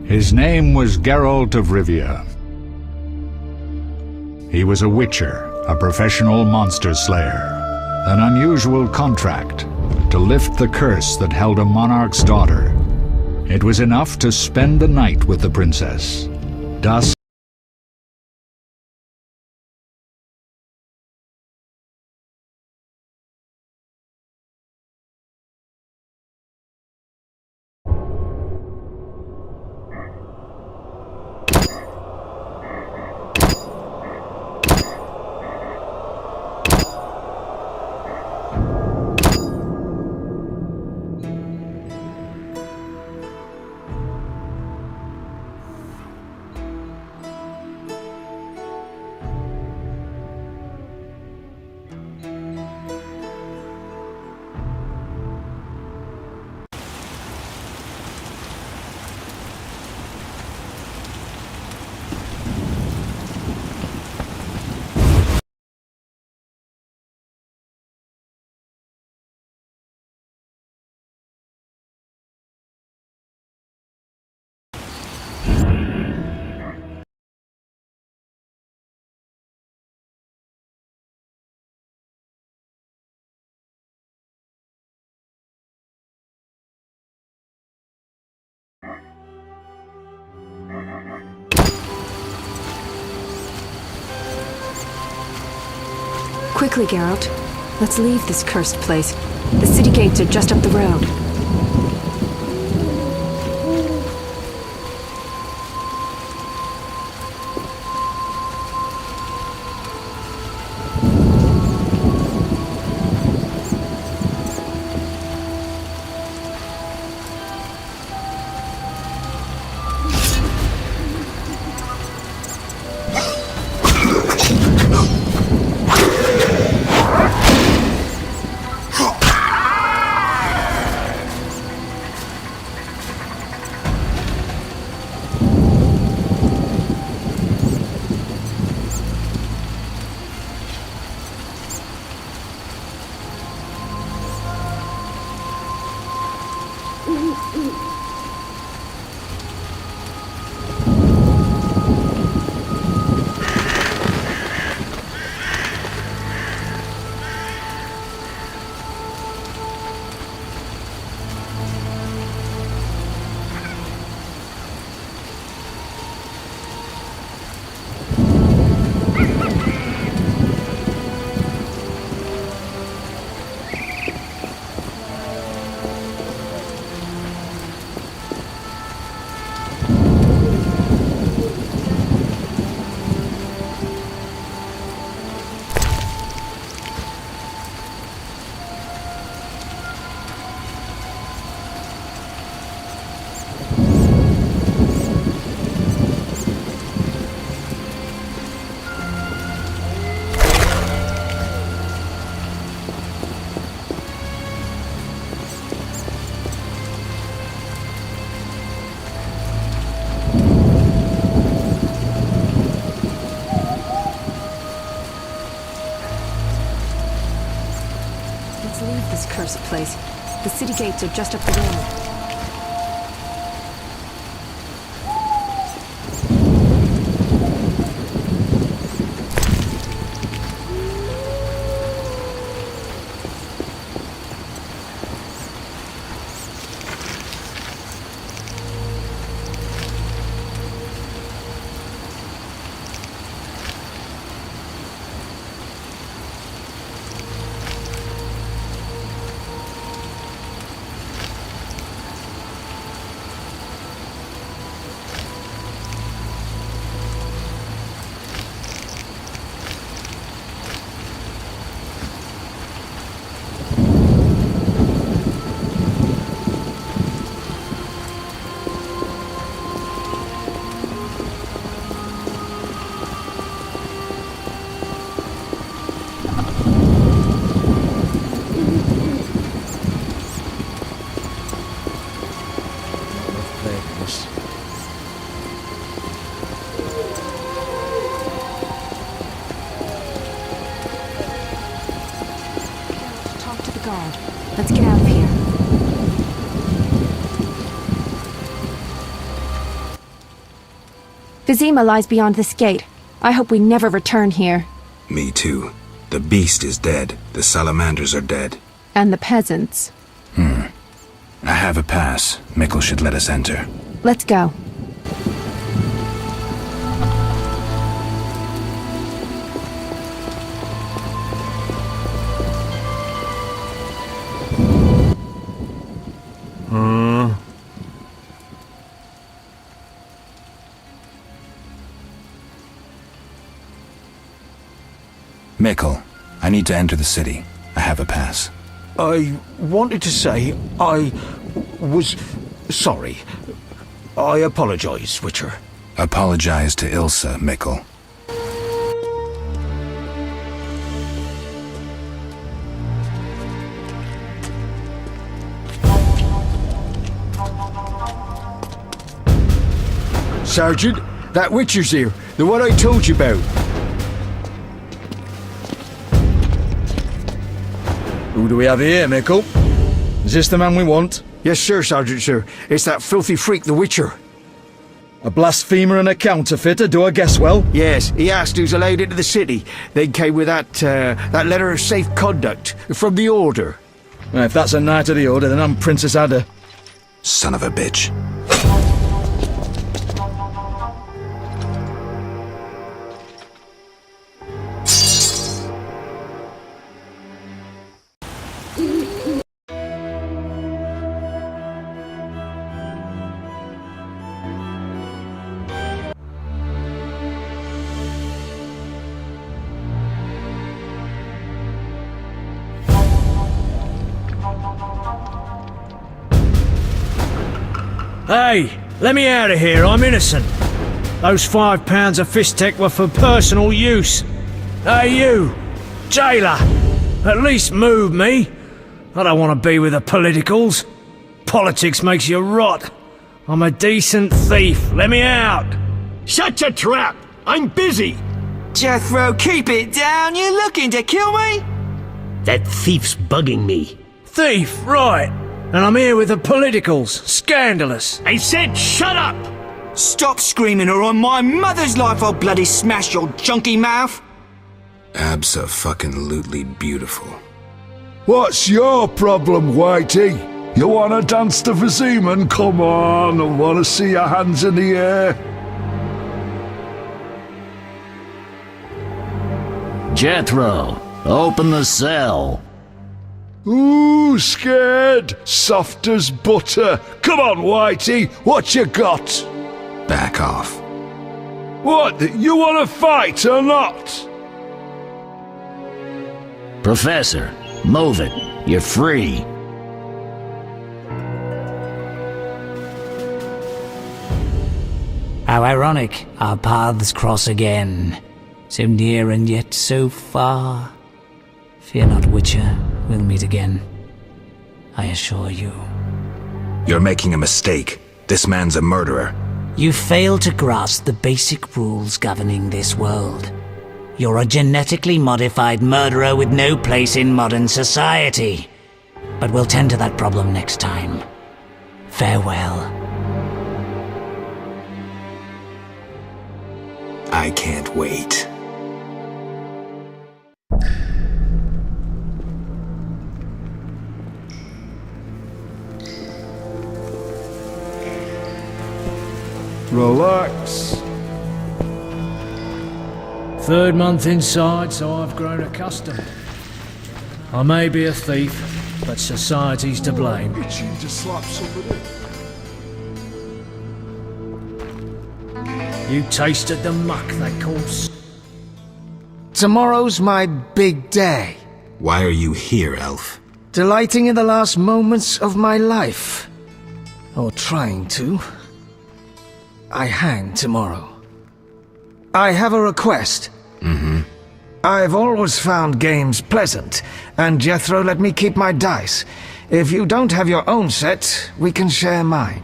His name was Geralt of Rivia. He was a witcher, a professional monster slayer. An unusual contract to lift the curse that held a monarch's daughter. It was enough to spend the night with the princess. Dusk. Quickly, Geralt. Let's leave this cursed place. The city gates are just up the road. Let's leave this cursed place. The city gates are just up the road. Vizima lies beyond this gate. I hope we never return here. Me too. The beast is dead. The salamanders are dead. And the peasants. I have a pass. Mikkel should let us enter. Let's go. Mikkel, I need to enter the city. I have a pass. I wanted to say I was sorry. I apologize, Witcher. Apologize to Ilsa, Mikkel. Sergeant, that Witcher's here. The one I told you about. Who do we have here, Mikkel? Is this the man we want? Yes, sir, Sergeant, sir. It's that filthy freak, the Witcher. A blasphemer and a counterfeiter, do I guess well? Yes, he asked who's allowed into the city. They came with that letter of safe conduct from the Order. Well, if that's a knight of the order, then I'm Princess Ada. Son of a bitch. Hey, let me out of here, I'm innocent. Those £5 of fist tech were for personal use. Hey you, jailer, at least move me. I don't want to be with the politicals. Politics makes you rot. I'm a decent thief, let me out. Shut your trap! I'm busy! Jethro, keep it down! You're looking to kill me? That thief's bugging me. Thief, right. And I'm here with the politicals. Scandalous. I said shut up! Stop screaming or on my mother's life I'll bloody smash your junky mouth! Abso-fucking-lutely beautiful. What's your problem, Whitey? You wanna dance to Viziman? Come on, I wanna see your hands in the air. Jethro, open the cell. Ooh, scared? Soft as butter. Come on, Whitey, what you got? Back off. What, you wanna fight or not? Professor, move it. You're free. How ironic, our paths cross again. So near and yet so far. Fear not, Witcher, we'll meet again. I assure you. You're making a mistake. This man's a murderer. You fail to grasp the basic rules governing this world. You're a genetically modified murderer with no place in modern society. But we'll tend to that problem next time. Farewell. I can't wait. Relax. Third month inside, so I've grown accustomed. I may be a thief, but society's to blame. Itching to slap somebody. You tasted the muck they call Tomorrow's my big day. Why are you here, Elf? Delighting in the last moments of my life. Or trying to. I hang tomorrow. I have a request. I've always found games pleasant, and Jethro let me keep my dice. If you don't have your own set, we can share mine.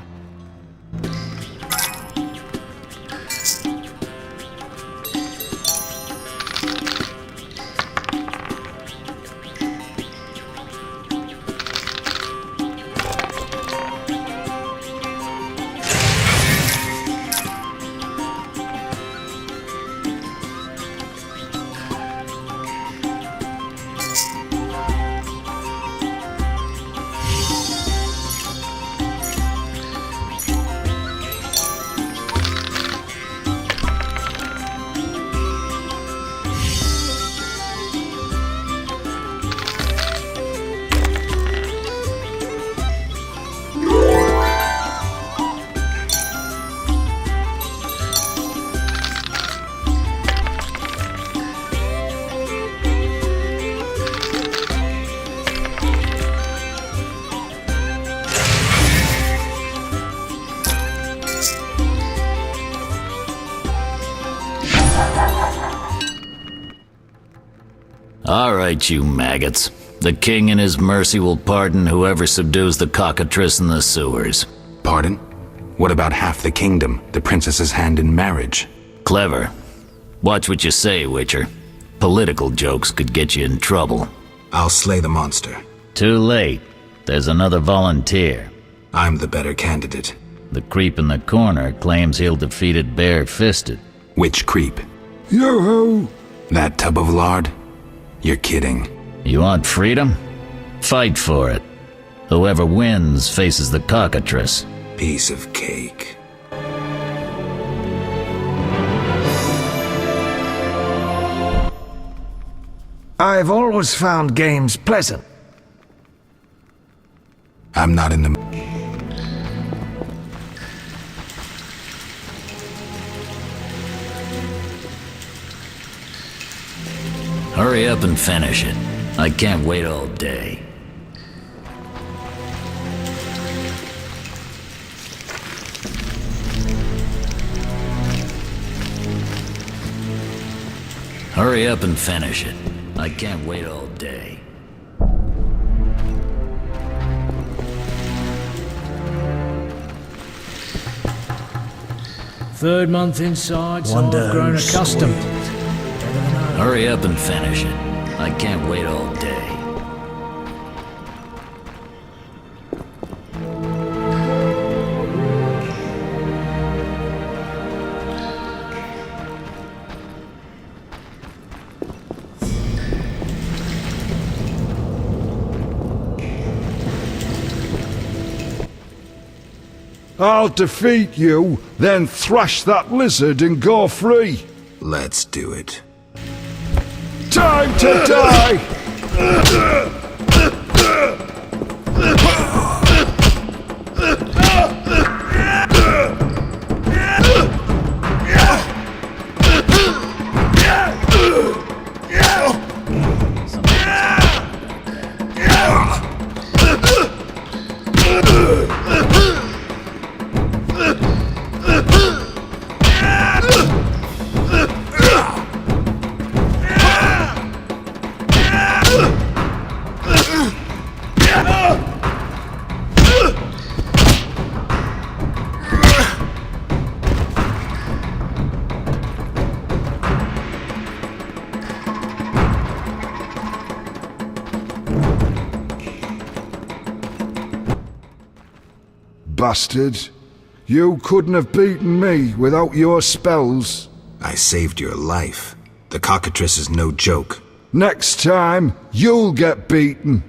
All right, you maggots. The king in his mercy will pardon whoever subdues the cockatrice in the sewers. Pardon? What about half the kingdom, the princess's hand in marriage? Clever. Watch what you say, Witcher. Political jokes could get you in trouble. I'll slay the monster. Too late. There's another volunteer. I'm the better candidate. The creep in the corner claims he'll defeat it bare-fisted. Which creep? Yoo-hoo! That tub of lard? You're kidding. You want freedom? Fight for it. Whoever wins faces the cockatrice. Piece of cake. I've always found games pleasant. I'm not in the... Hurry up and finish it. I can't wait all day. Hurry up and finish it. I can't wait all day. Third month inside, so I've grown accustomed. Hurry up and finish it. I can't wait all day. I'll defeat you, then thrash that lizard and go free. Let's do it. Time to die! Bastard. You couldn't have beaten me without your spells. I saved your life. The cockatrice is no joke. Next time, you'll get beaten.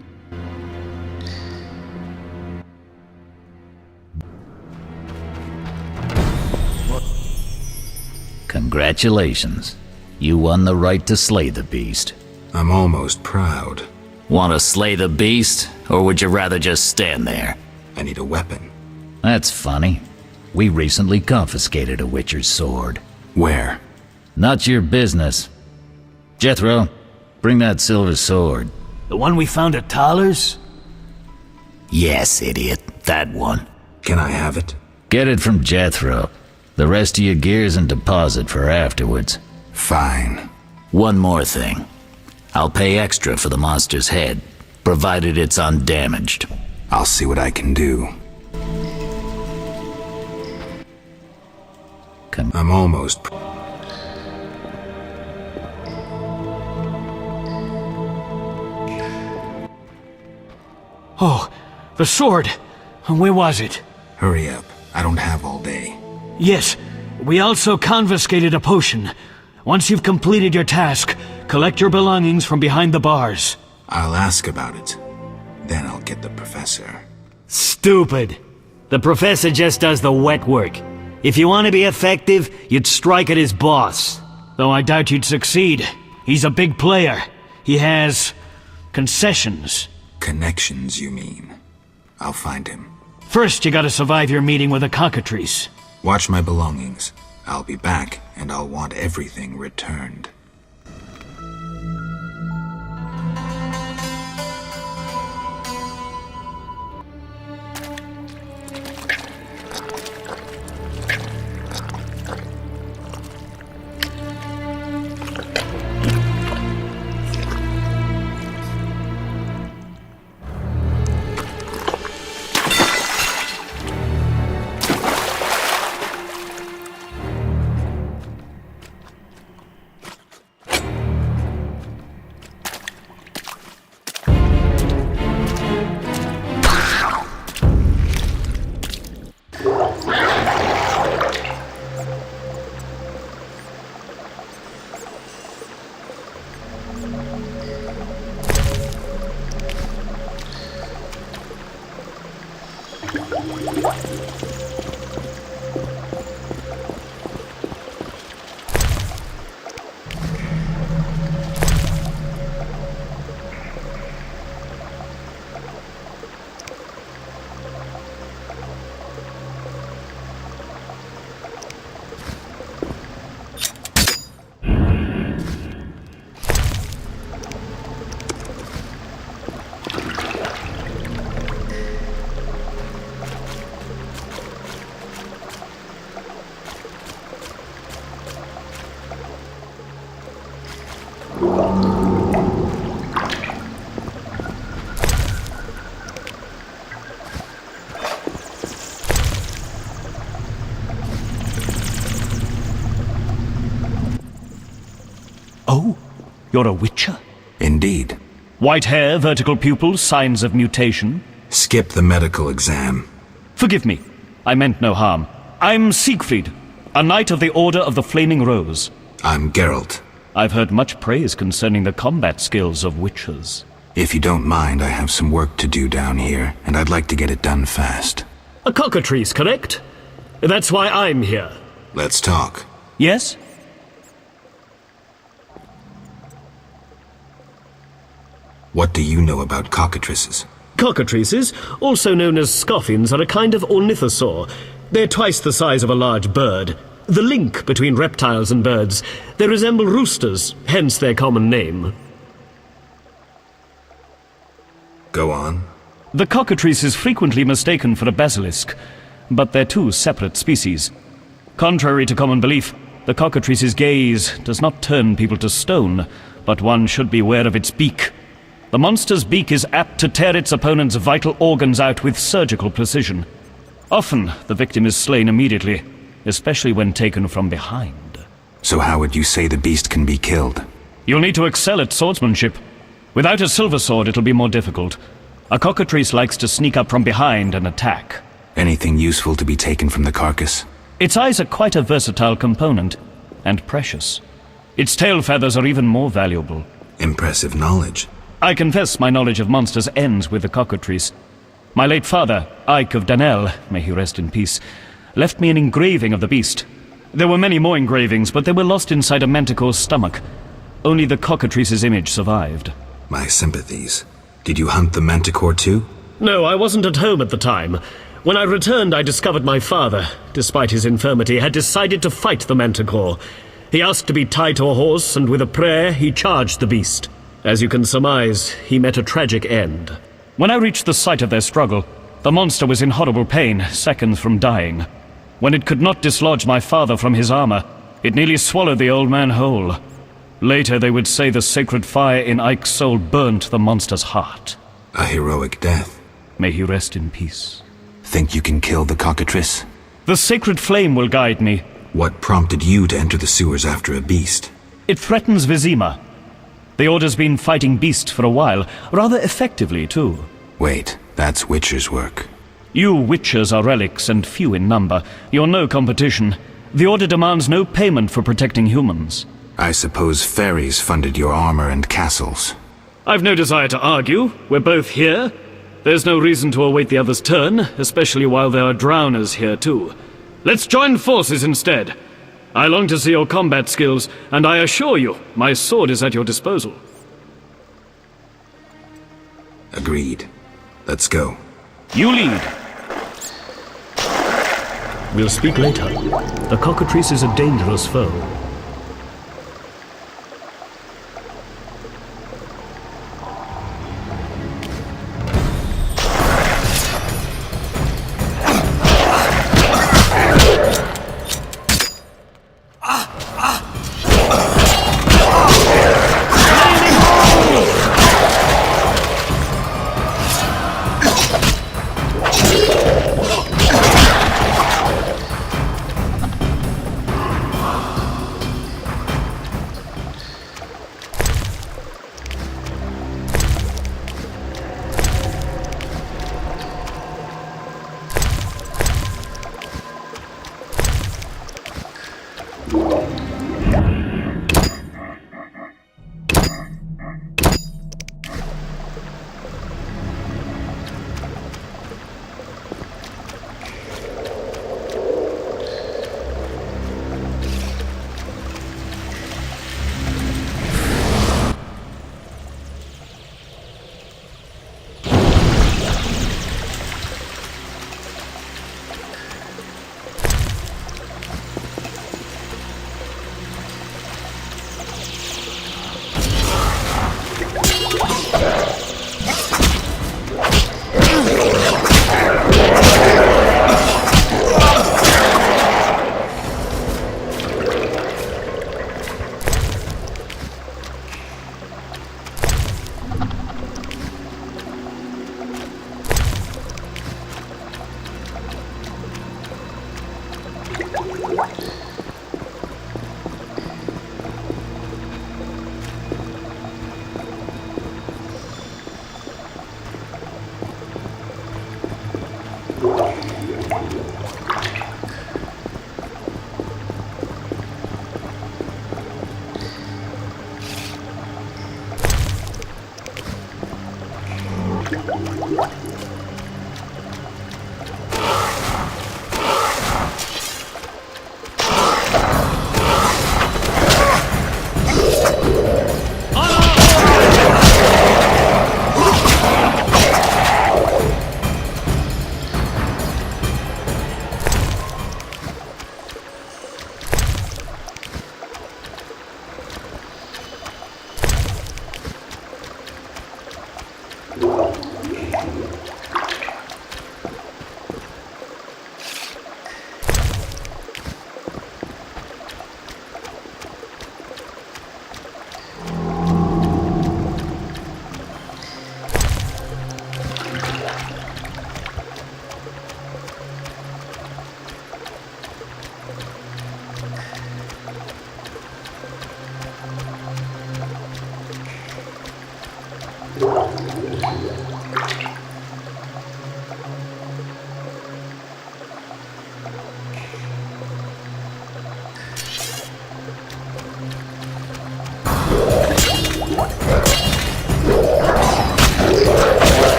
Congratulations. You won the right to slay the beast. I'm almost proud. Want to slay the beast, or would you rather just stand there? I need a weapon. That's funny. We recently confiscated a Witcher's sword. Where? Not your business. Jethro, bring that silver sword. The one we found at Thaler's? Yes, idiot. That one. Can I have it? Get it from Jethro. The rest of your gear's in deposit for afterwards. Fine. One more thing. I'll pay extra for the monster's head, provided it's undamaged. I'll see what I can do. I'm almost... Oh, the sword. Where was it? Hurry up. I don't have all day. Yes, we also confiscated a potion. Once you've completed your task, collect your belongings from behind the bars. I'll ask about it. Then I'll get the professor. Stupid. The professor just does the wet work. If you want to be effective, you'd strike at his boss. Though I doubt you'd succeed. He's a big player. He has... concessions. Connections, you mean? I'll find him. First, you gotta survive your meeting with the cockatrice. Watch my belongings. I'll be back, and I'll want everything returned. Oh, you're a witcher? Indeed. White hair, vertical pupils, signs of mutation? Skip the medical exam. Forgive me. I meant no harm. I'm Siegfried, a knight of the Order of the Flaming Rose. I'm Geralt. I've heard much praise concerning the combat skills of witchers. If you don't mind, I have some work to do down here, and I'd like to get it done fast. A cockatrice, correct? That's why I'm here. Let's talk. Yes? What do you know about cockatrices? Cockatrices, also known as scoffins, are a kind of ornithosaur. They're twice the size of a large bird. The link between reptiles and birds. They resemble roosters, hence their common name. Go on. The cockatrice is frequently mistaken for a basilisk, but they're two separate species. Contrary to common belief, the cockatrice's gaze does not turn people to stone, but one should beware of its beak. The monster's beak is apt to tear its opponent's vital organs out with surgical precision. Often, the victim is slain immediately, especially when taken from behind. So how would you say the beast can be killed? You'll need to excel at swordsmanship. Without a silver sword, it'll be more difficult. A cockatrice likes to sneak up from behind and attack. Anything useful to be taken from the carcass? Its eyes are quite a versatile component, and precious. Its tail feathers are even more valuable. Impressive knowledge. I confess my knowledge of monsters ends with the cockatrice. My late father, Ike of Danel, may he rest in peace, left me an engraving of the beast. There were many more engravings, but they were lost inside a manticore's stomach. Only the cockatrice's image survived. My sympathies. Did you hunt the manticore too? No, I wasn't at home at the time. When I returned, I discovered my father, despite his infirmity, had decided to fight the manticore. He asked to be tied to a horse, and with a prayer, he charged the beast. As you can surmise, he met a tragic end. When I reached the site of their struggle, the monster was in horrible pain, seconds from dying. When it could not dislodge my father from his armor, it nearly swallowed the old man whole. Later they would say the sacred fire in Ike's soul burnt the monster's heart. A heroic death. May he rest in peace. Think you can kill the cockatrice? The sacred flame will guide me. What prompted you to enter the sewers after a beast? It threatens Vizima. The Order's been fighting beasts for a while, rather effectively, too. Wait, that's Witcher's work. You Witchers are relics and few in number. You're no competition. The Order demands no payment for protecting humans. I suppose fairies funded your armor and castles. I've no desire to argue. We're both here. There's no reason to await the other's turn, especially while there are drowners here, too. Let's join forces instead. I long to see your combat skills, and I assure you, my sword is at your disposal. Agreed. Let's go. You lead. We'll speak later. The cockatrice is a dangerous foe.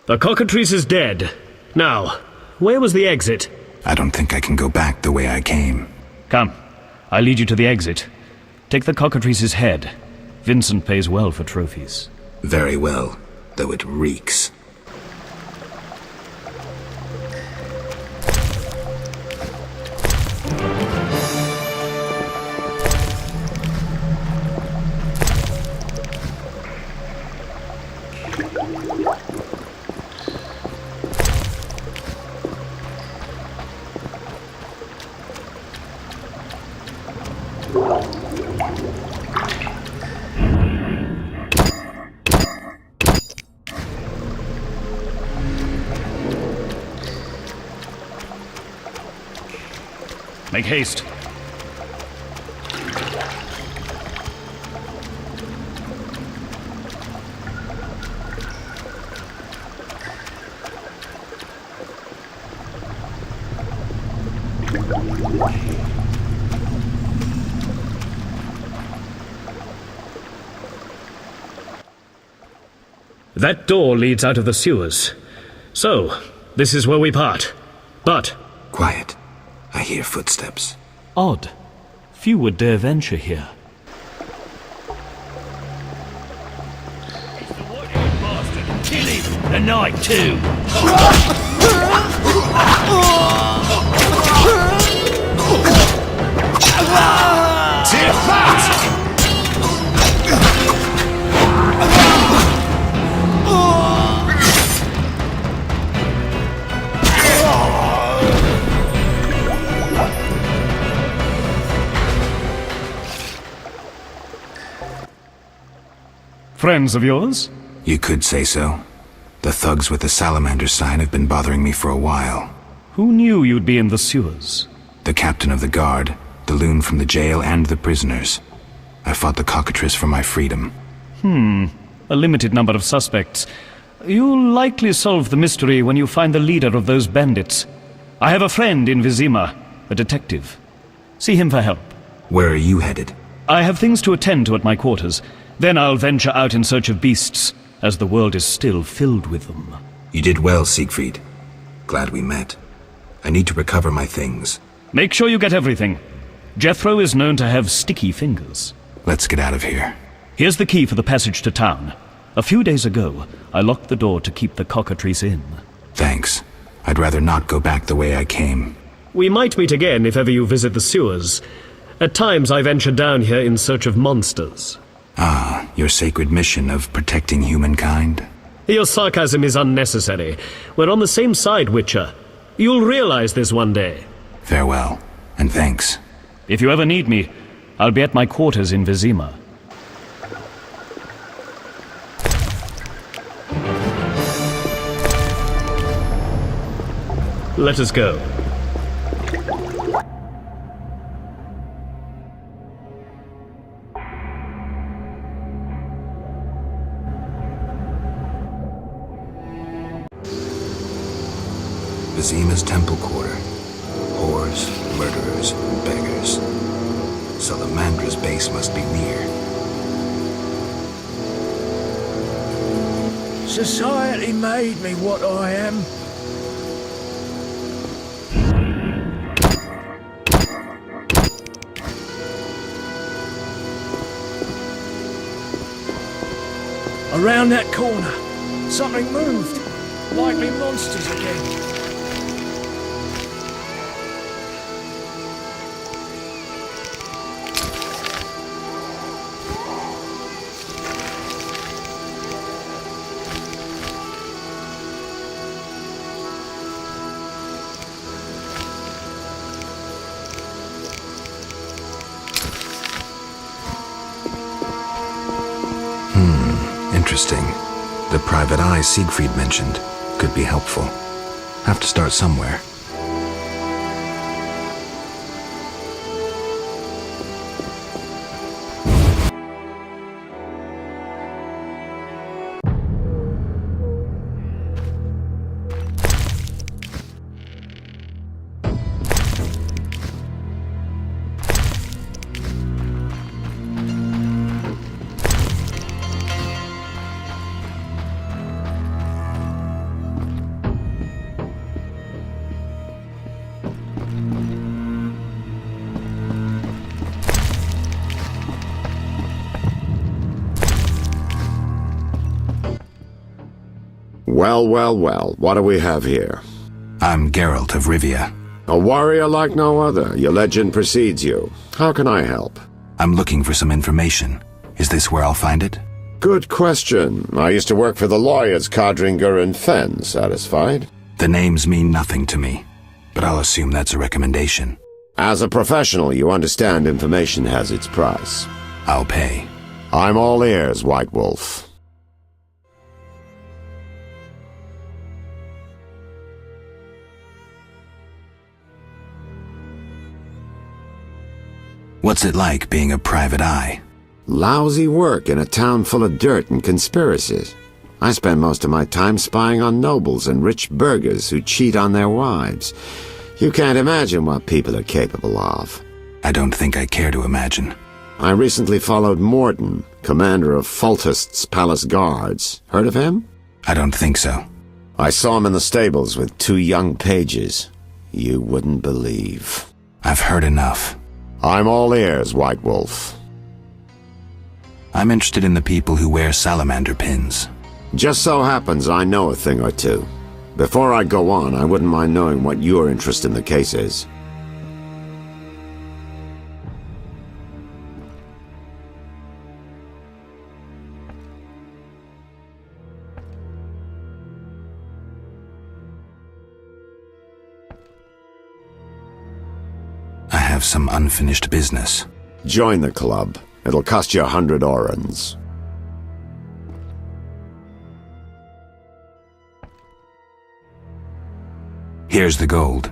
The cockatrice is dead. Now, where was the exit? I don't think I can go back the way I came. Come, I'll lead you to the exit. Take the cockatrice's head. Vincent pays well for trophies. Very well, though it reeks. Make haste. That door leads out of the sewers. So, this is where we part. But... Quiet. I hear footsteps. Odd. Few would dare venture here. He's the white-haired bastard. Kill him! Tonight, too! Take that! Friends of yours? You could say so. The thugs with the salamander sign have been bothering me for a while. Who knew you'd be in the sewers? The captain of the guard, the loon from the jail, and the prisoners. I fought the cockatrice for my freedom. A limited number of suspects. You'll likely solve the mystery when you find the leader of those bandits. I have a friend in Vizima, a detective. See him for help. Where are you headed? I have things to attend to at my quarters. Then I'll venture out in search of beasts, as the world is still filled with them. You did well, Siegfried. Glad we met. I need to recover my things. Make sure you get everything. Jethro is known to have sticky fingers. Let's get out of here. Here's the key for the passage to town. A few days ago, I locked the door to keep the cockatrice in. Thanks. I'd rather not go back the way I came. we might meet again if ever you visit the sewers. At times I venture down here in search of monsters. Ah, your sacred mission of protecting humankind? Your sarcasm is unnecessary. We're on the same side, Witcher. You'll realize this one day. Farewell, and thanks. If you ever need me, I'll be at my quarters in Vizima. Let us go. Vizima's temple quarter. Whores, murderers, beggars. Salamandra's base must be near. Society made me what I am. Around that corner, something moved. Likely monsters again. Interesting. The private eye Siegfried mentioned could be helpful. Have to start somewhere. Well, what do we have here? I'm Geralt of Rivia. A warrior like no other. Your legend precedes you. How can I help? I'm looking for some information. Is this where I'll find it? Good question. I used to work for the lawyers Codringer and Fenn. Satisfied? The names mean nothing to me, but I'll assume that's a recommendation. As a professional, you understand information has its price. I'll pay. I'm all ears, White Wolf. What's it like being a private eye? Lousy work in a town full of dirt and conspiracies. I spend most of my time spying on nobles and rich burghers who cheat on their wives. You can't imagine what people are capable of. I don't think I care to imagine. I recently followed Morton, commander of Foltest's palace guards. Heard of him? I don't think so. I saw him in the stables with 2 young pages. You wouldn't believe. I've heard enough. I'm all ears, White Wolf. I'm interested in the people who wear salamander pins. Just so happens I know a thing or two. Before I go on, I wouldn't mind knowing what your interest in the case is. I have some unfinished business. Join the club. It'll cost you 100 orens. Here's the gold.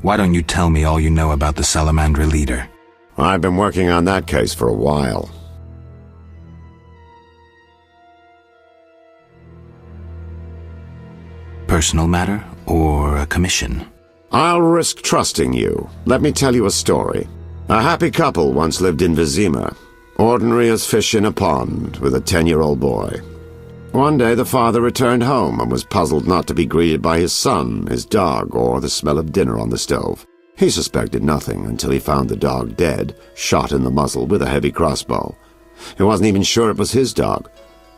Why don't you tell me all you know about the Salamandra leader? I've been working on that case for a while. Personal matter or a commission? I'll risk trusting you. Let me tell you a story. A happy couple once lived in Vizima, ordinary as fish in a pond, with a 10-year-old boy. One day the father returned home and was puzzled not to be greeted by his son, his dog, or the smell of dinner on the stove. He suspected nothing until he found the dog dead, shot in the muzzle with a heavy crossbow. He wasn't even sure it was his dog,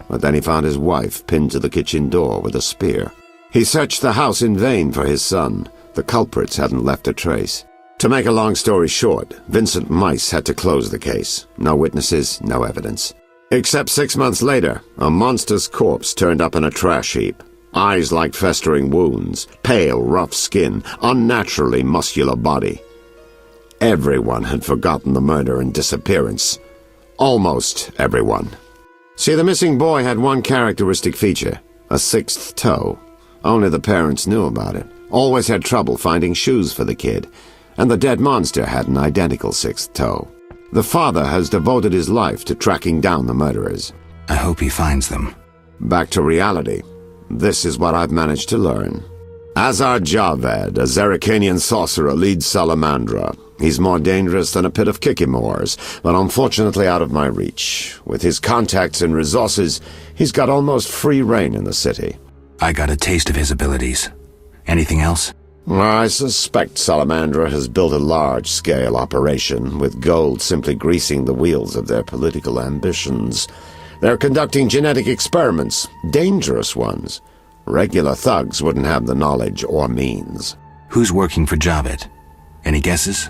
but then he found his wife pinned to the kitchen door with a spear. He searched the house in vain for his son. The culprits hadn't left a trace. To make a long story short, Vincent Mice had to close the case. No witnesses, no evidence. Except 6 months later, a monster's corpse turned up in a trash heap. Eyes like festering wounds, pale, rough skin, unnaturally muscular body. Everyone had forgotten the murder and disappearance. Almost everyone. See, the missing boy had one characteristic feature, a 6th toe. Only the parents knew about it. Always had trouble finding shoes for the kid. And the dead monster had an identical 6th toe. The father has devoted his life to tracking down the murderers. I hope he finds them. Back to reality. This is what I've managed to learn. Azar Javed, a Zerrikanian sorcerer, leads Salamandra. He's more dangerous than a pit of Kikimors, but unfortunately out of my reach. With his contacts and resources, he's got almost free reign in the city. I got a taste of his abilities. Anything else? I suspect Salamandra has built a large-scale operation, with gold simply greasing the wheels of their political ambitions. They're conducting genetic experiments, dangerous ones. Regular thugs wouldn't have the knowledge or means. Who's working for Javed? Any guesses?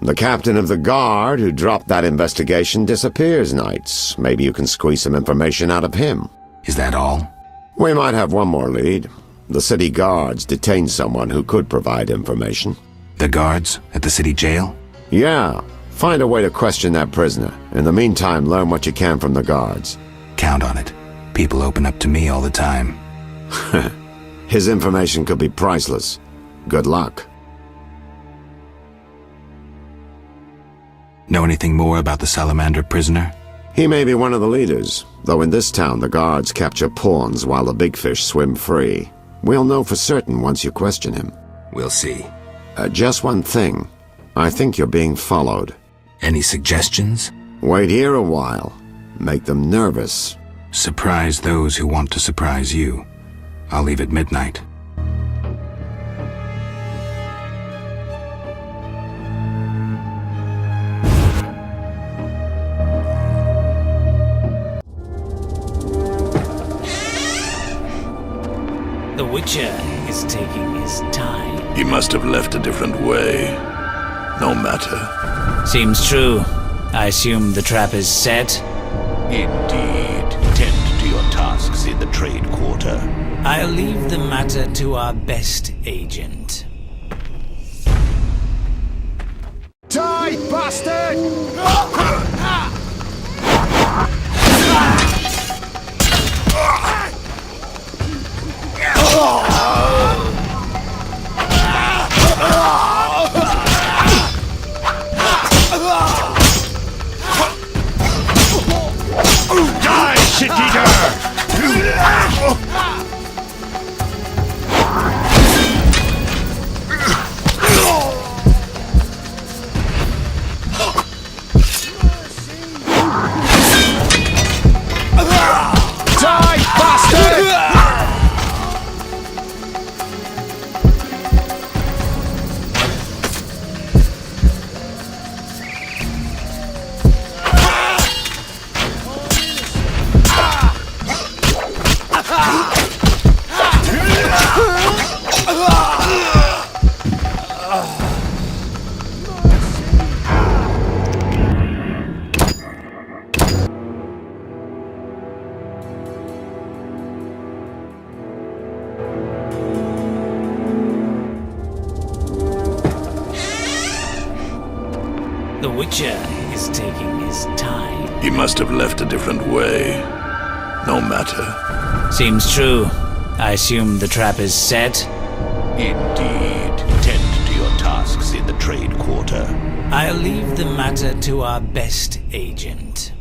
The captain of the guard who dropped that investigation disappears nights. Maybe you can squeeze some information out of him. Is that all? We might have one more lead. The city guards detained someone who could provide information. The guards at the city jail? Yeah. Find a way to question that prisoner. In the meantime, learn what you can from the guards. Count on it. People open up to me all the time. His information could be priceless. Good luck. Know anything more about the Salamander prisoner? He may be one of the leaders, though in this town the guards capture pawns while the big fish swim free. We'll know for certain once you question him. We'll see. Just one thing. I think you're being followed. Any suggestions? Wait here a while. Make them nervous. Surprise those who want to surprise you. I'll leave at midnight. The Witcher is taking his time. He must have left a different way. No matter. Seems true. I assume the trap is set? Indeed. Tend to your tasks in the trade quarter. I'll leave the matter to our best agent. Die, bastard! Die, shit-eater! Die, bastard! The Witcher is taking his time. He must have left a different way. No matter. Seems true. I assume the trap is set? Indeed. Tend to your tasks in the trade quarter. I'll leave the matter to our best agent.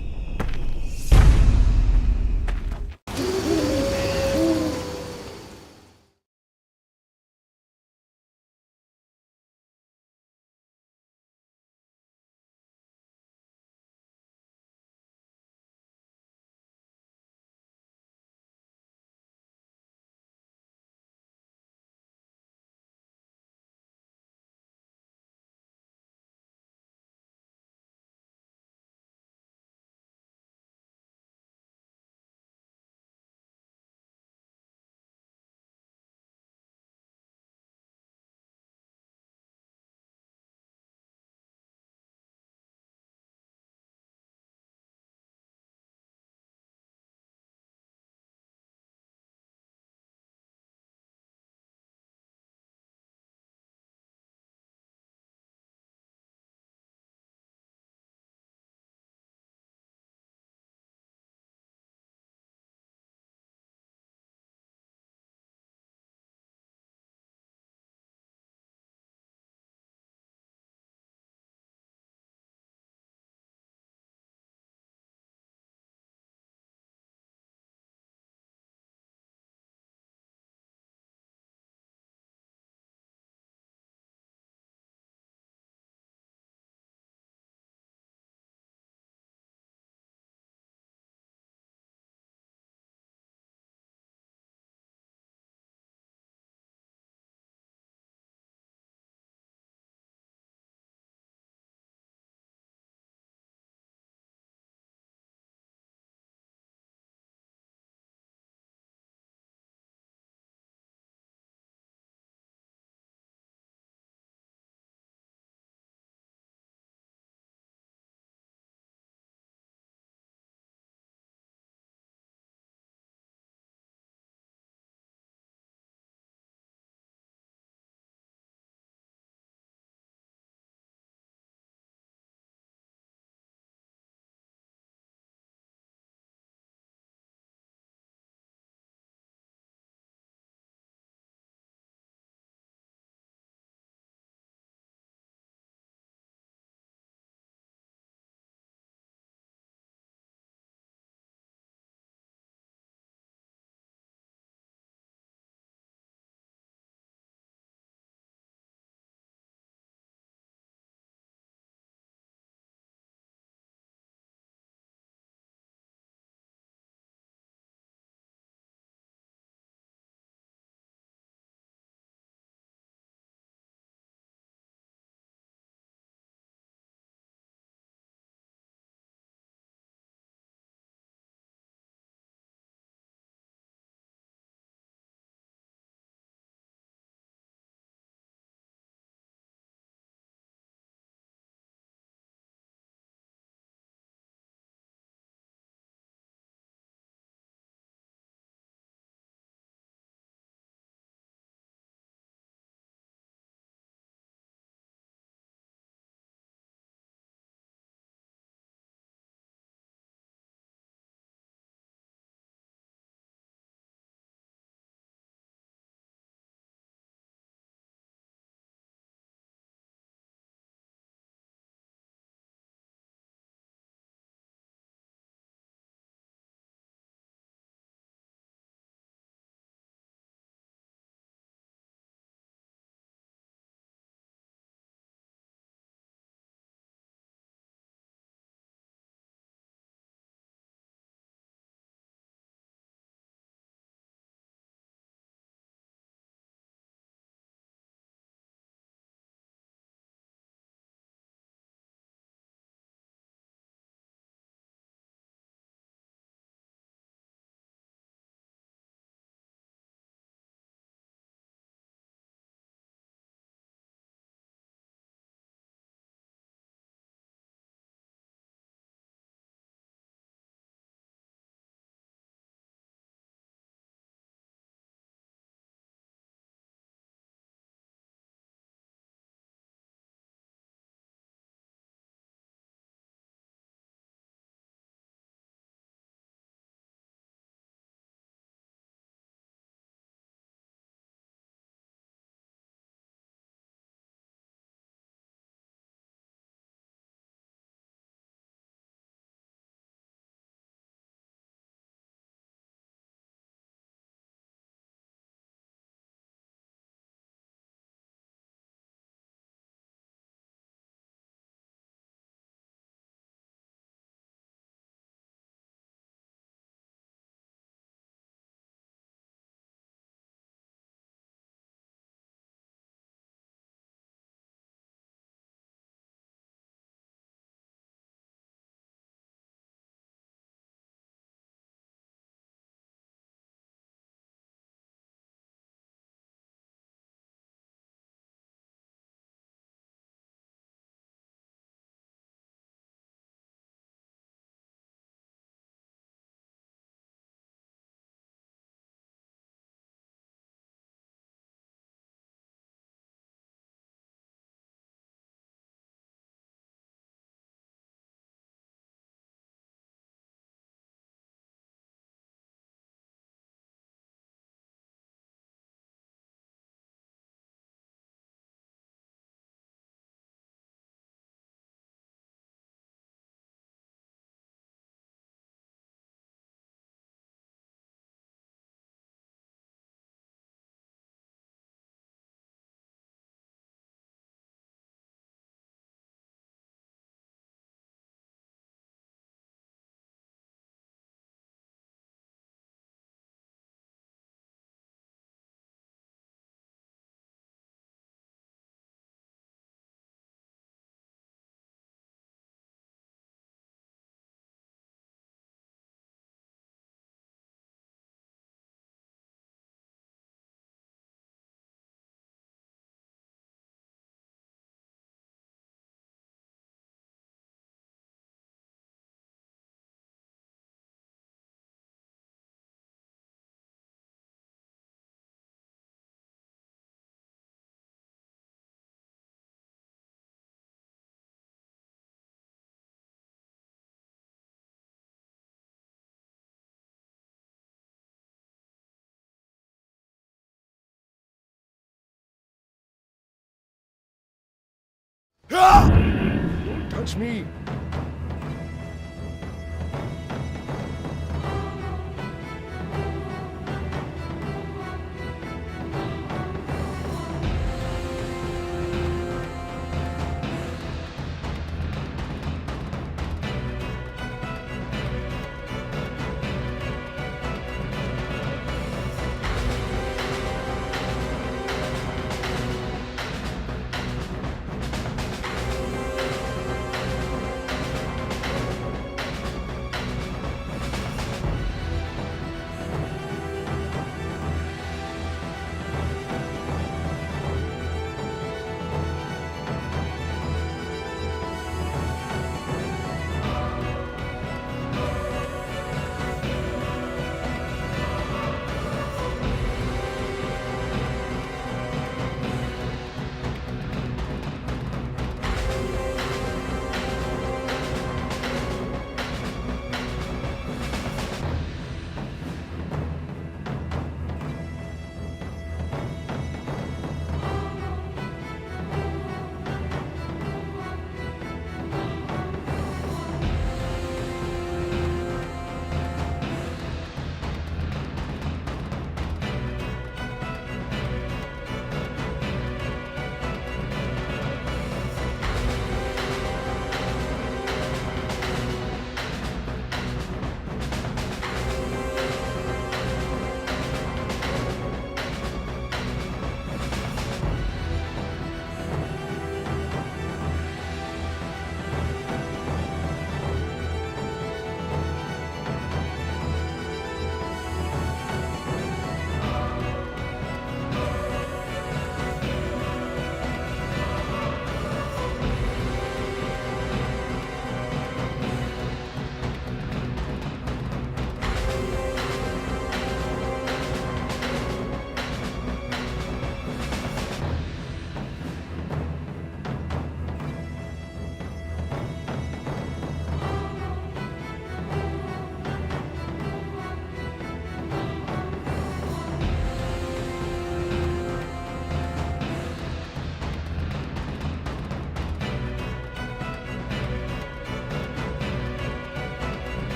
Don't touch me!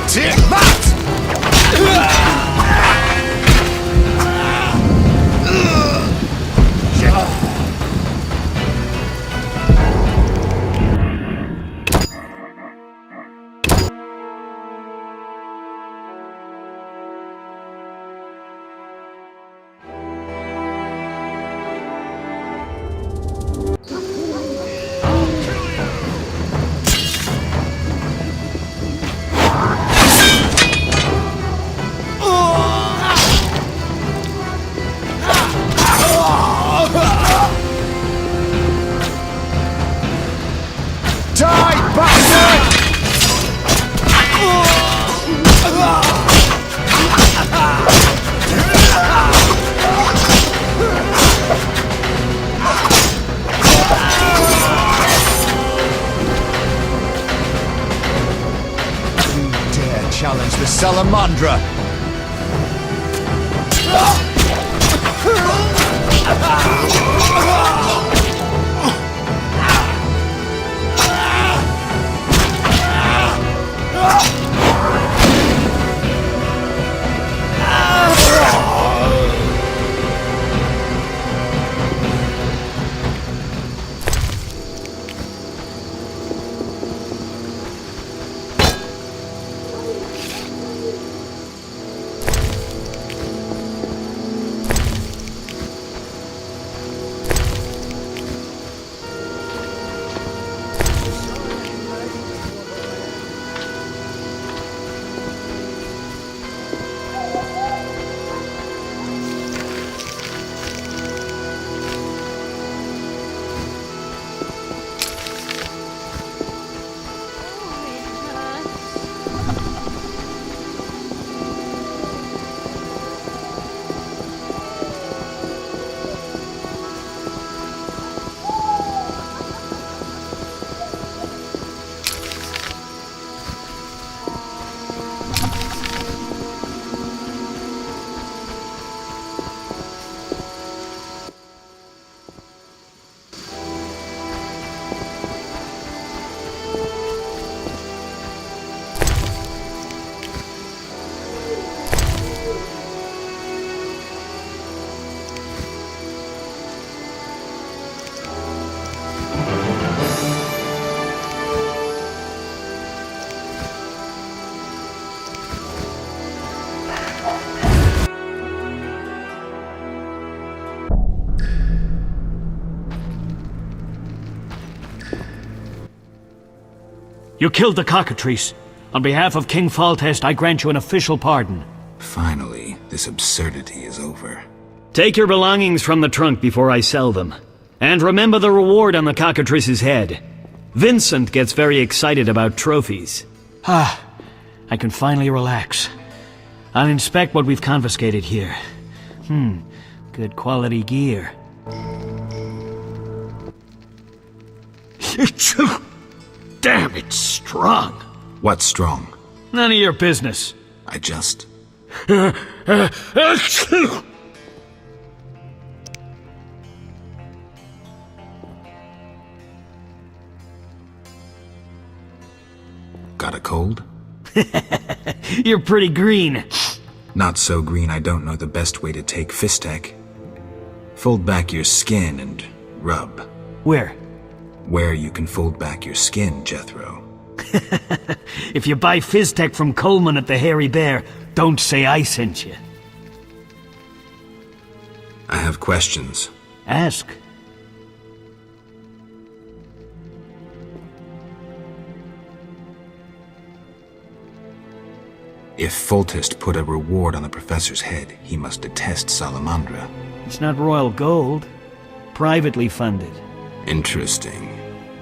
Take that! Challenge the Salamandra! You killed the cockatrice. On behalf of King Foltest, I grant you an official pardon. Finally, this absurdity is over. Take your belongings from the trunk before I sell them. And remember the reward on the cockatrice's head. Vincent gets very excited about trophies. I can finally relax. I'll inspect what we've confiscated here. Good quality gear. Damn, it's strong. What's strong? None of your business. I just... Got a cold? You're pretty green. Not so green I don't know the best way to take Fistek. Fold back your skin and rub. Where? Where you can fold back your skin, Jethro. If you buy Fizztech from Coleman at the Hairy Bear, don't say I sent you. I have questions. Ask. If Foltest put a reward on the professor's head, he must detest Salamandra. It's not royal gold. Privately funded. Interesting.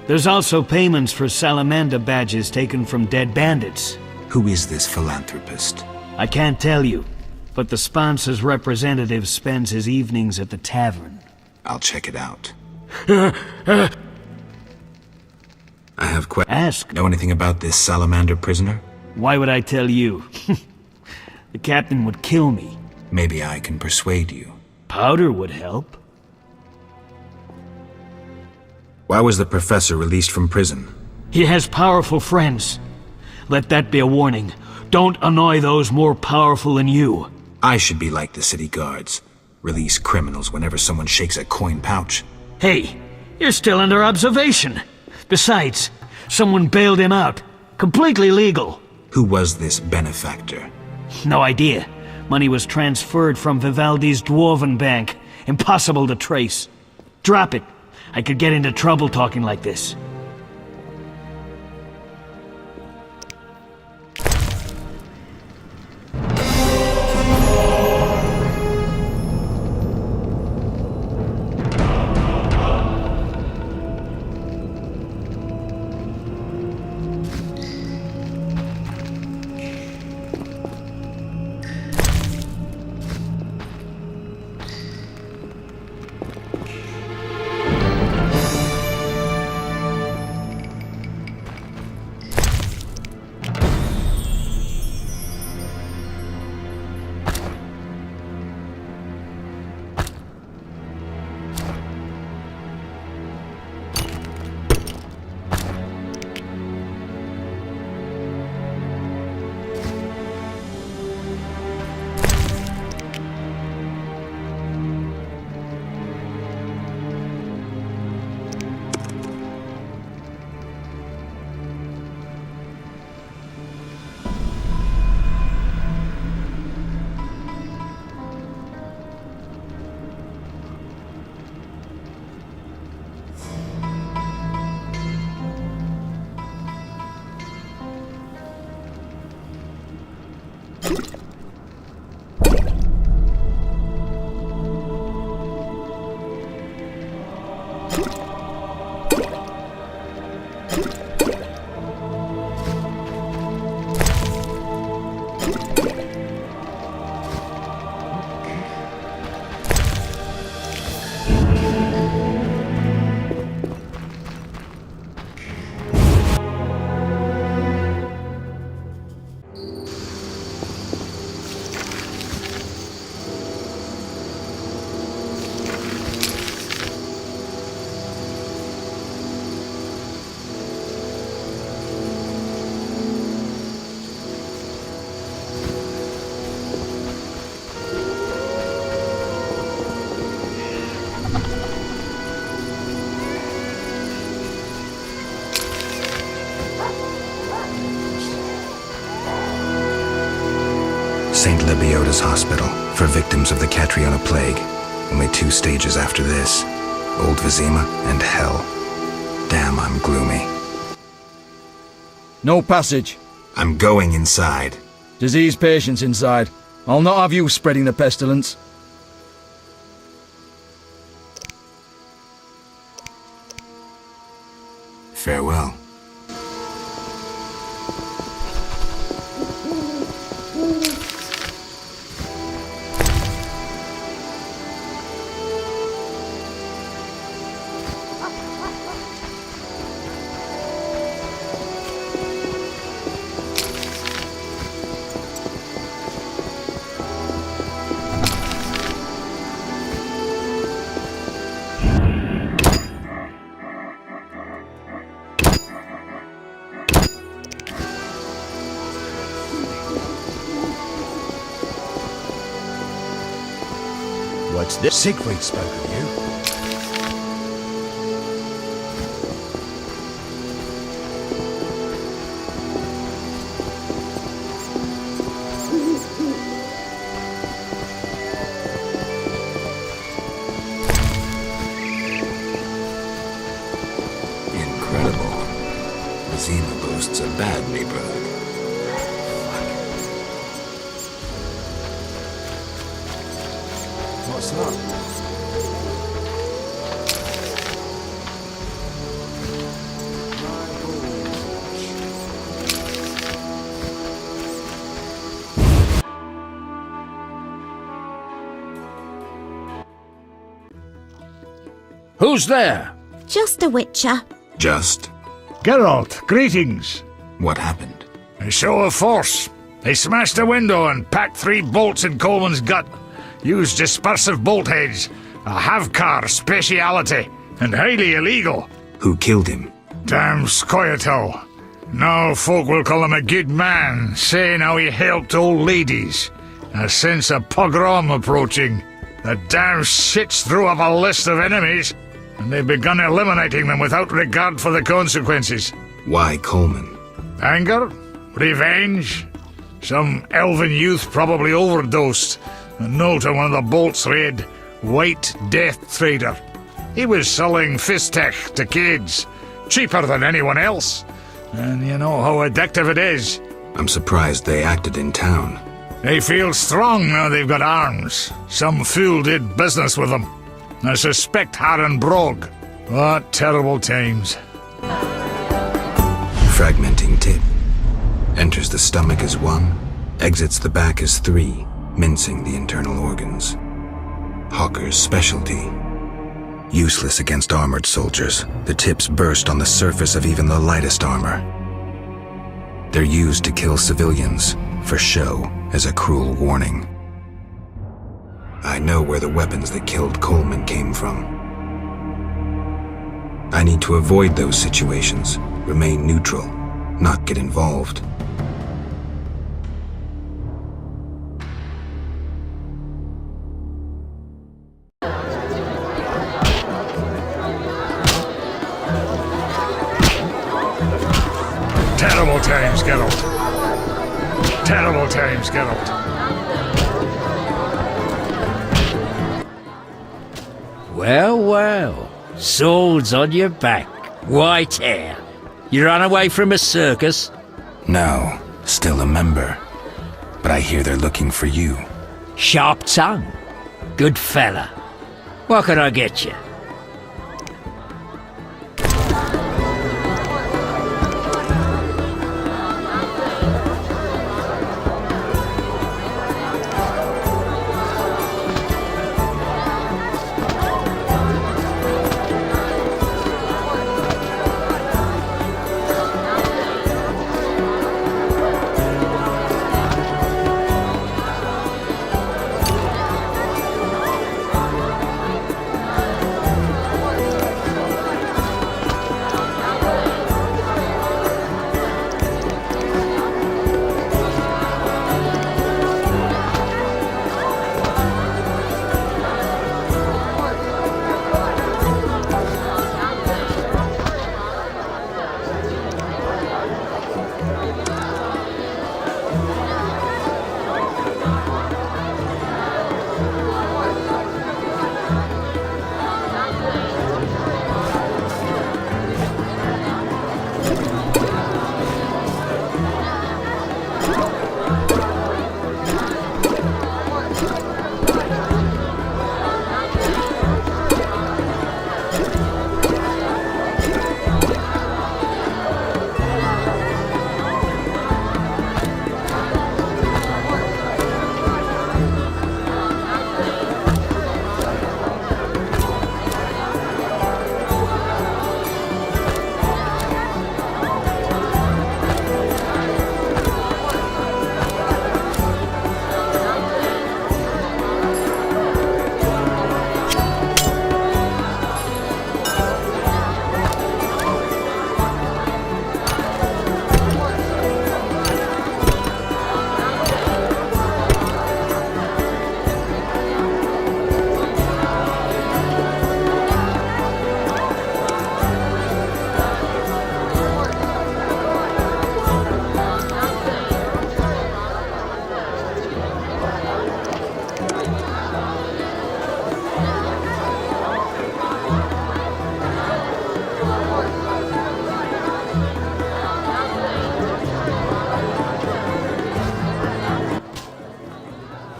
There's also payments for Salamander badges taken from dead bandits. Who is this philanthropist? I can't tell you, but the sponsor's representative spends his evenings at the tavern. I'll check it out. I have questions. Ask. Know anything about this Salamander prisoner? Why would I tell you? The captain would kill me. Maybe I can persuade you. Powder would help. Why was the professor released from prison? He has powerful friends. Let that be a warning. Don't annoy those more powerful than you. I should be like the city guards. Release criminals whenever someone shakes a coin pouch. Hey, you're still under observation. Besides, someone bailed him out. Completely legal. Who was this benefactor? No idea. Money was transferred from Vivaldi's Dwarven Bank. Impossible to trace. Drop it. I could get into trouble talking like this. St. Lebioda's hospital for victims of the Catriona plague. Only 2 stages after this. Old Vizima and hell. Damn, I'm gloomy. No passage. I'm going inside. Disease patients inside. I'll not have you spreading the pestilence. Farewell. What's this? Siegfried spoke of you. Incredible. Vizima boasts a bad neighborhood. What's that? Who's there? Just a witcher. Just? Geralt, greetings. What happened? A show of force. They smashed a window and packed 3 bolts in Coleman's gut. Used dispersive bolt heads. A Havkar speciality. And highly illegal. Who killed him? Damn Scoia'tael. Now folk will call him a good man, saying how he helped old ladies. A sense of pogrom approaching. The damn shits threw up a list of enemies, and they've begun eliminating them without regard for the consequences. Why Coleman? Anger? Revenge? Some elven youth probably overdosed. A note on one of the bolts read, White Death Trader. He was selling fisstech to kids, cheaper than anyone else. And you know how addictive it is. I'm surprised they acted in town. They feel strong now they've got arms. Some fool did business with them. I suspect Harren Brog. What terrible times. Fragmenting tip. Enters the stomach as 1, exits the back as 3, mincing the internal organs. Hawker's specialty. Useless against armored soldiers, the tips burst on the surface of even the lightest armor. They're used to kill civilians, for show, as a cruel warning. I know where the weapons that killed Coleman came from. I need to avoid those situations, remain neutral, not get involved. Terrible times, Geralt. Terrible times, Geralt. Well, well. Swords on your back. White hair. You ran away from a circus? No, still a member. But I hear they're looking for you. Sharp tongue. Good fella. What can I get you?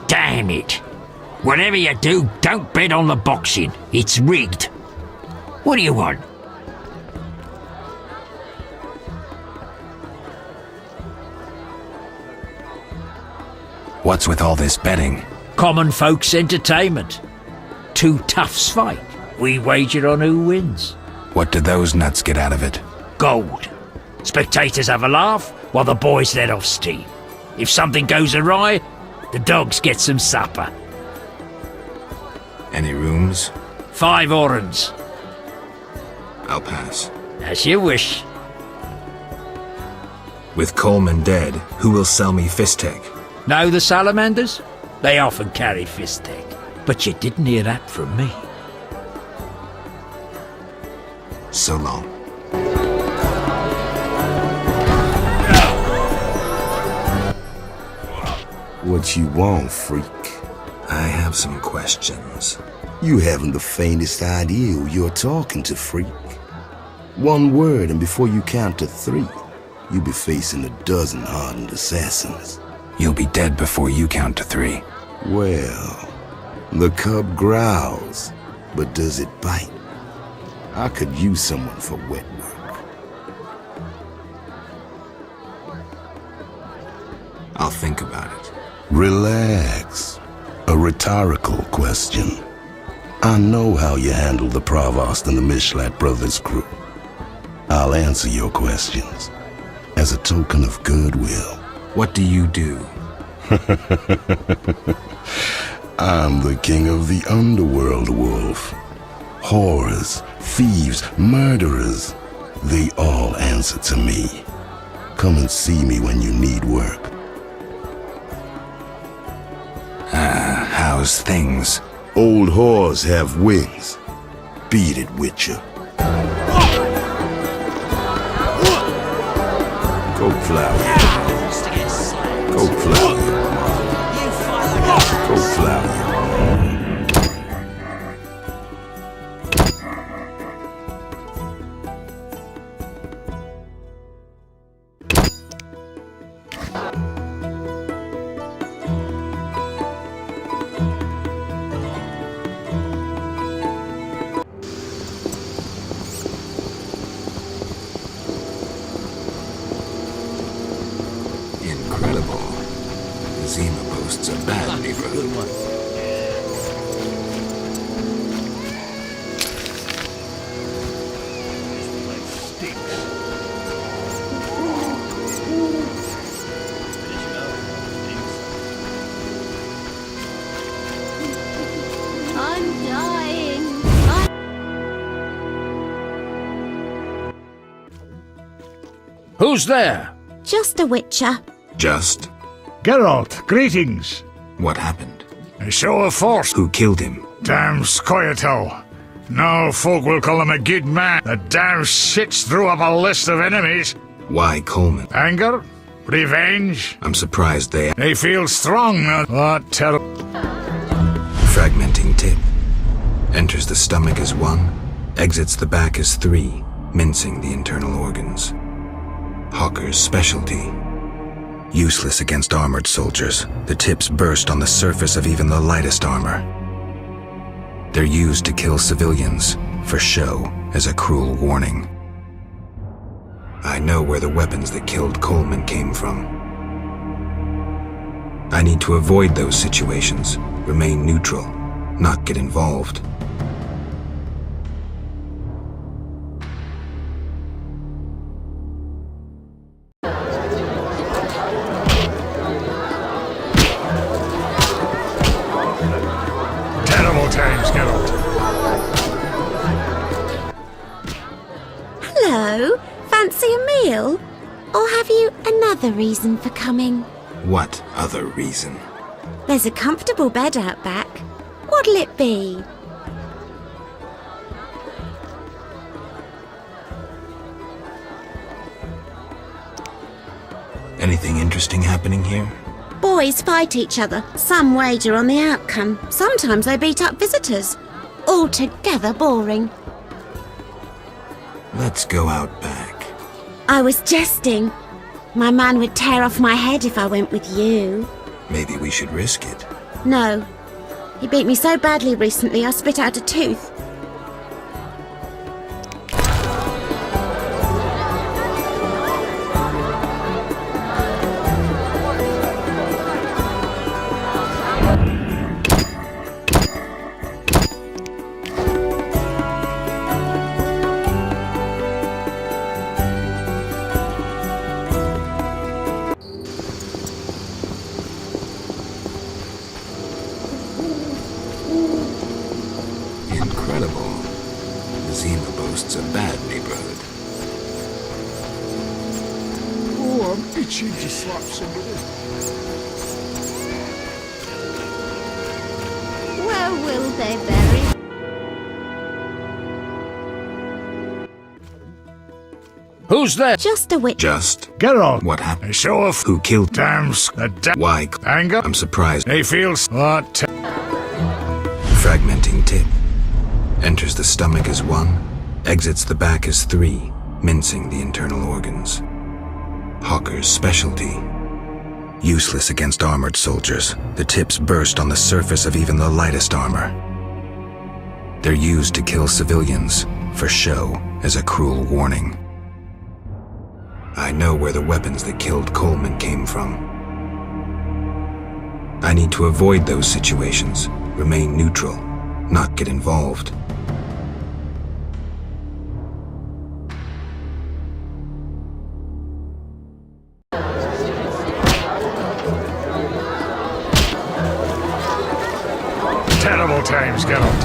Damn it. Whatever you do, don't bet on the boxing. It's rigged. What do you want? What's with all this betting? Common folks' entertainment. Two toughs fight. We wager on who wins. What do those nuts get out of it? Gold. Spectators have a laugh while the boys let off steam. If something goes awry, the dogs get some supper. Any rooms? 5 orens. I'll pass. As you wish. With Coleman dead, who will sell me Fistek? Know the salamanders? They often carry Fistek. But you didn't hear that from me. So long. What you want, freak? I have some questions. You haven't the faintest idea who you're talking to, freak. One word, and before you count to 3, you'll be facing a dozen hardened assassins. You'll be dead before you count to 3. Well, the cub growls, but does it bite? I could use someone for wet work. I'll think about it. Relax. A rhetorical question. I know how you handle the Provost and the Mishlat brothers' crew. I'll answer your questions as a token of goodwill. What do you do? I'm the king of the underworld, Wolf. Whores, thieves, murderers, they all answer to me. Come and see me when you need work. How's things? Old whores have wings. Beat it, Witcher. Go flower. Go flower. Go flower. Incredible. Zima boasts a bad neighborhood. I'm dying. Who's there? Just a witcher. Just? Geralt, greetings. What happened? A show of force. Who killed him? Damn Scoia'tael. Now folk will call him a good man. The damn shits threw up a list of enemies. Why Coleman? Anger? Revenge? I'm surprised they... They feel strong now. What terrible... Fragmenting tip. Enters the stomach as 1, exits the back as 3, mincing the internal organs. Hawker's specialty. Useless against armored soldiers, the tips burst on the surface of even the lightest armor. They're used to kill civilians, for show, as a cruel warning. I know where the weapons that killed Coleman came from. I need to avoid those situations, remain neutral, not get involved. Terrible times, Geralt. Hello. Fancy a meal? Or have you another reason for coming? What other reason? There's a comfortable bed out back. What'll it be? Anything interesting happening here? Boys fight each other. Some wager on the outcome. Sometimes they beat up visitors. Altogether boring. Let's go out back. I was jesting. My man would tear off my head if I went with you. Maybe we should risk it. No. He beat me so badly recently I spit out a tooth. boasts a bad neighborhood. Oh, I'm itching to slap somebody. Where will they bury? Who's there? Just a witch. Just Get on. what happened? Show off. Who killed? Dams. Why? Anger. I'm surprised. He feels. What? Fragmenting tip. Enters the stomach as 1, exits the back as 3, mincing the internal organs. Hawker's specialty. Useless against armored soldiers, the tips burst on the surface of even the lightest armor. They're used to kill civilians, for show, as a cruel warning. I know where the weapons that killed Coleman came from. I need to avoid those situations, remain neutral, not get involved. Terrible times, Geralt.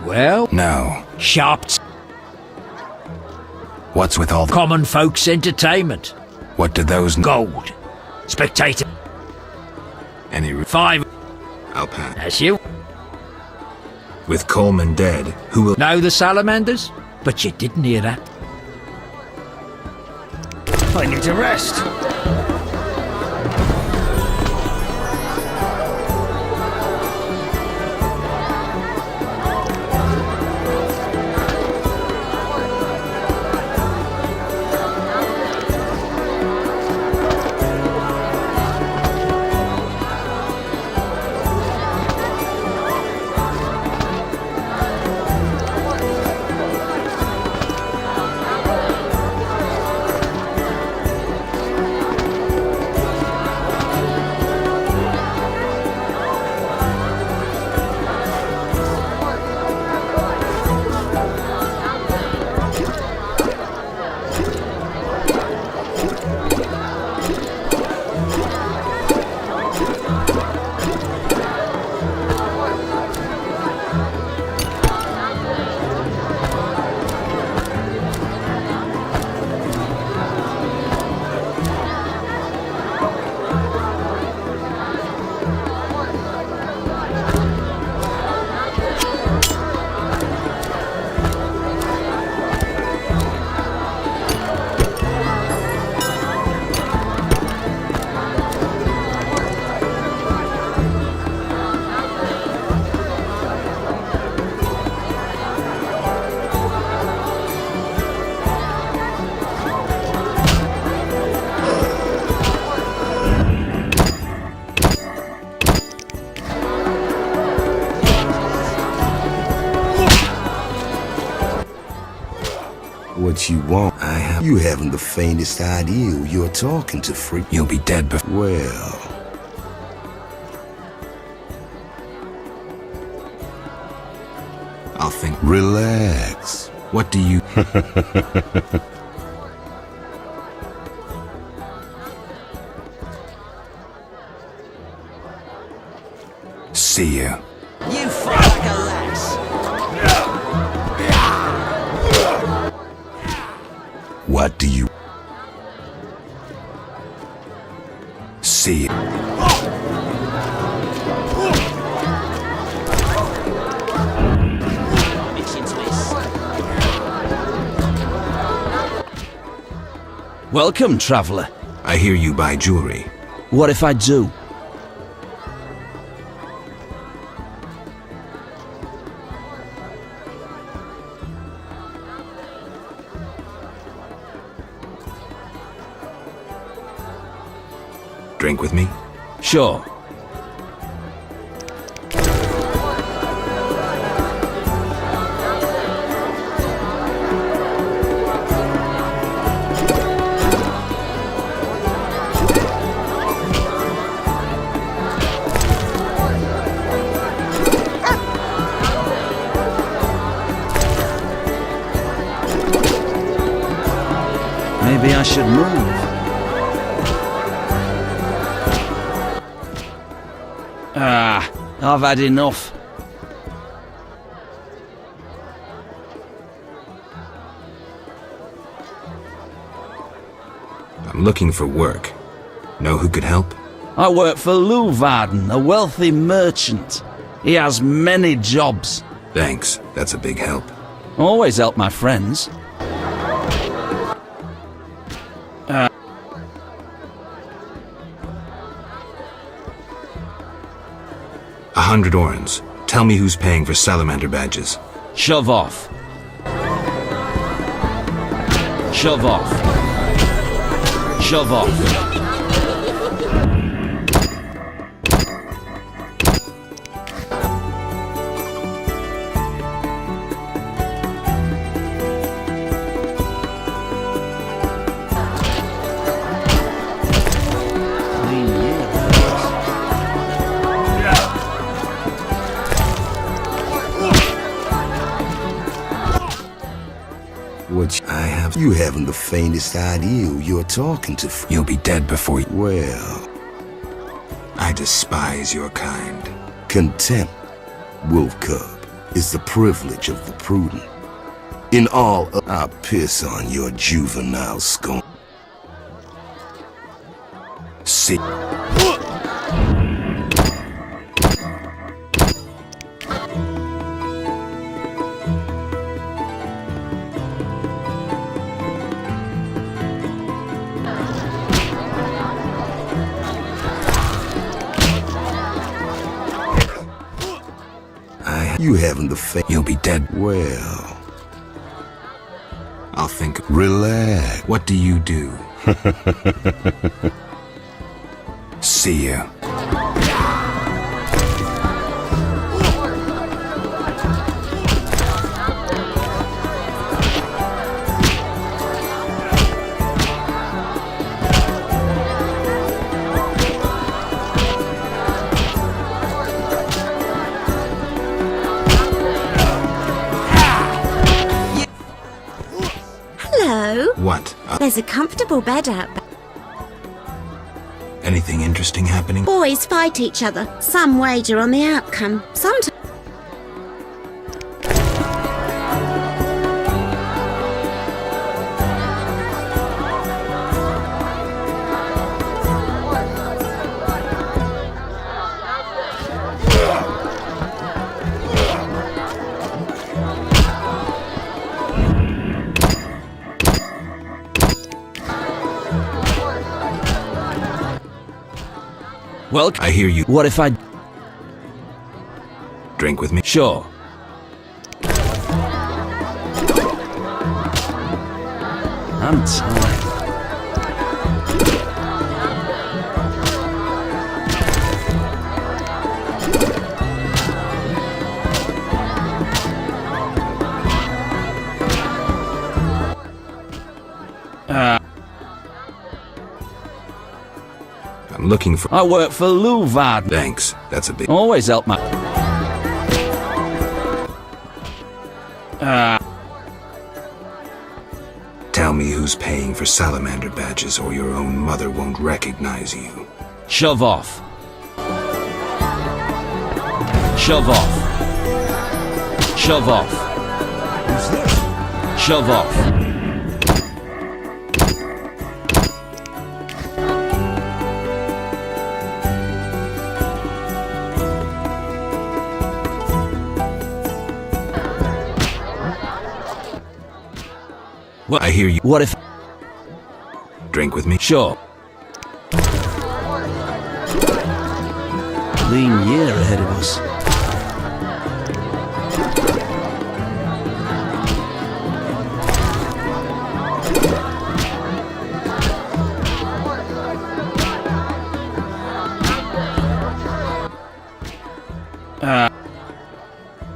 Well? No. Sharp. What's with all the common folks' entertainment? What do those gold? Spectator. Any 5. I'll pass. That's you. With Coleman dead, who will know the salamanders? But you didn't hear that. I need to rest. What you want? You haven't the faintest idea who you're talking to, freak. You'll be dead before. Well. I'll think. Relax. What do you... See you. You fight like a lass. What do you... See you. Welcome, traveler. I hear you buy jewelry. What if I do? Drink with me? Sure. Maybe I should move. I've had enough. I'm looking for work. Know who could help? I work for Leuwarden, a wealthy merchant. He has many jobs. Thanks, that's a big help. Always help my friends. 100 orens. Tell me who's paying for salamander badges. Shove off. Shove off. Shove off. You haven't the faintest idea who you're talking to. You'll be dead before you... Well... I despise your kind. Contempt, Wolf Cub, is the privilege of the prudent. In all, I piss on your juvenile scorn. See... You haven't the faith. You'll be dead. Well... I'll think... Relax. What do you do? See you. What? There's a comfortable bed out back. Anything interesting happening? Boys fight each other. Some wager on the outcome. Sometimes... Well, I hear you. What if I... Drink with me? Sure. I'm tired. I'm looking for... I work for Leuwarden. Thanks, that's a big... Always help my... Tell me who's paying for salamander badges or your own mother won't recognize you. Shove off. Shove off. Shove off. Who's this? Shove off. Well, I hear you. What if... Drink with me? Sure. Lean year ahead of us.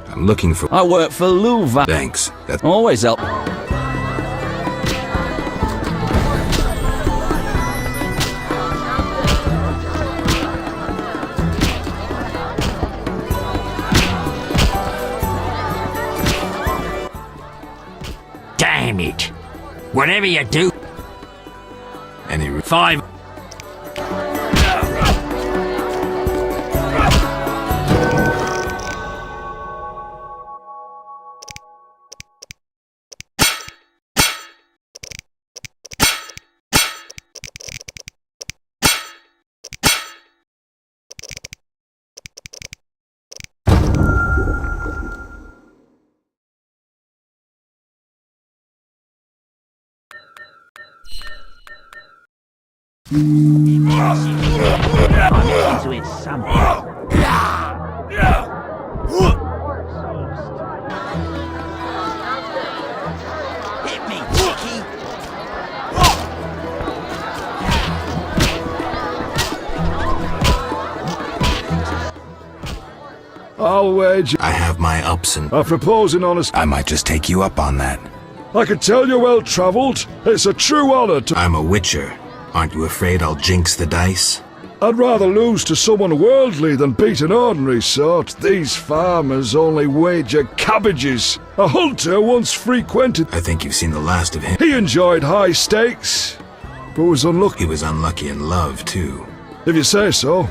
I'm looking for... I work for Leuwarden. Thanks, that's... Always help. Damn it! Whatever you do... Any... 5... Into it somehow. Hit me, Chicky. I'll wager. I have my ups and... I propose an honest... I might just take you up on that. I can tell you're well-travelled. It's a true honor to... I'm a witcher. Aren't you afraid I'll jinx the dice? I'd rather lose to someone worldly than beat an ordinary sort. These farmers only wager cabbages. A hunter once frequented... I think you've seen the last of him. He enjoyed high stakes, but was unlucky. He was unlucky in love, too. If you say so.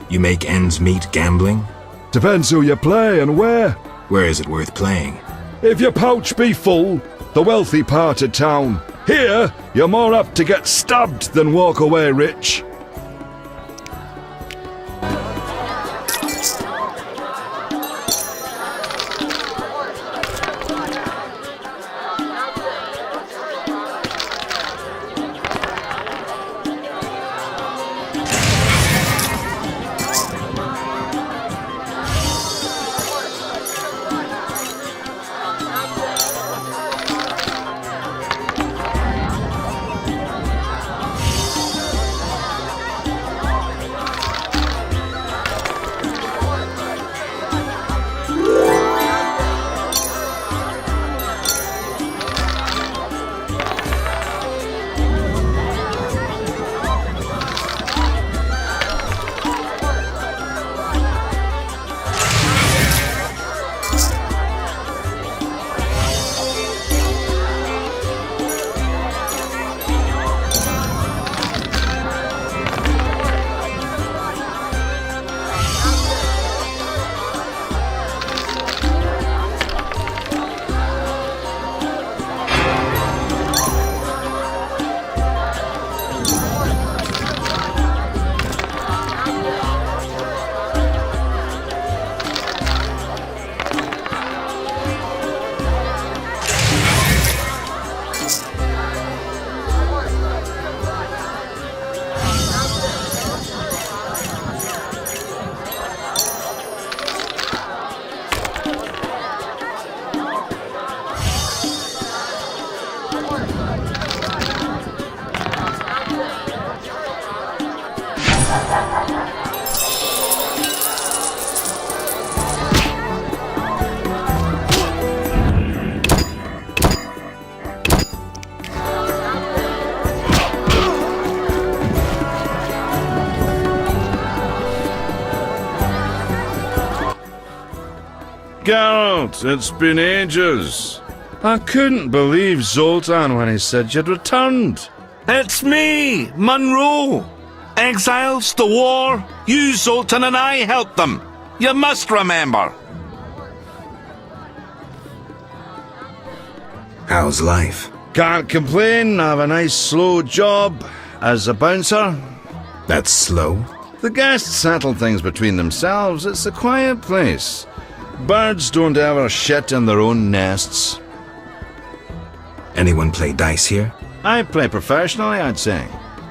You make ends meet gambling? Depends who you play and where. Where is it worth playing? If your pouch be full, the wealthy part of town. Here, you're more apt to get stabbed than walk away rich. Geralt, it's been ages. I couldn't believe Zoltan when he said you'd returned. It's me, Monroe. Exiles, the war, you, Zoltan, and I helped them. You must remember. How's life? Can't complain, I have a nice slow job as a bouncer. That's slow? The guests settle things between themselves. It's a quiet place. Birds don't ever shit in their own nests. Anyone play dice here? I play professionally, I'd say.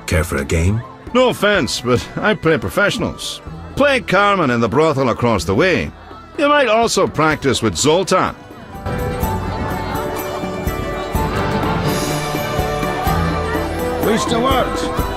Care for a game? No offense, but I play professionals. Play Carmen in the brothel across the way. You might also practice with Zoltan. Least a word.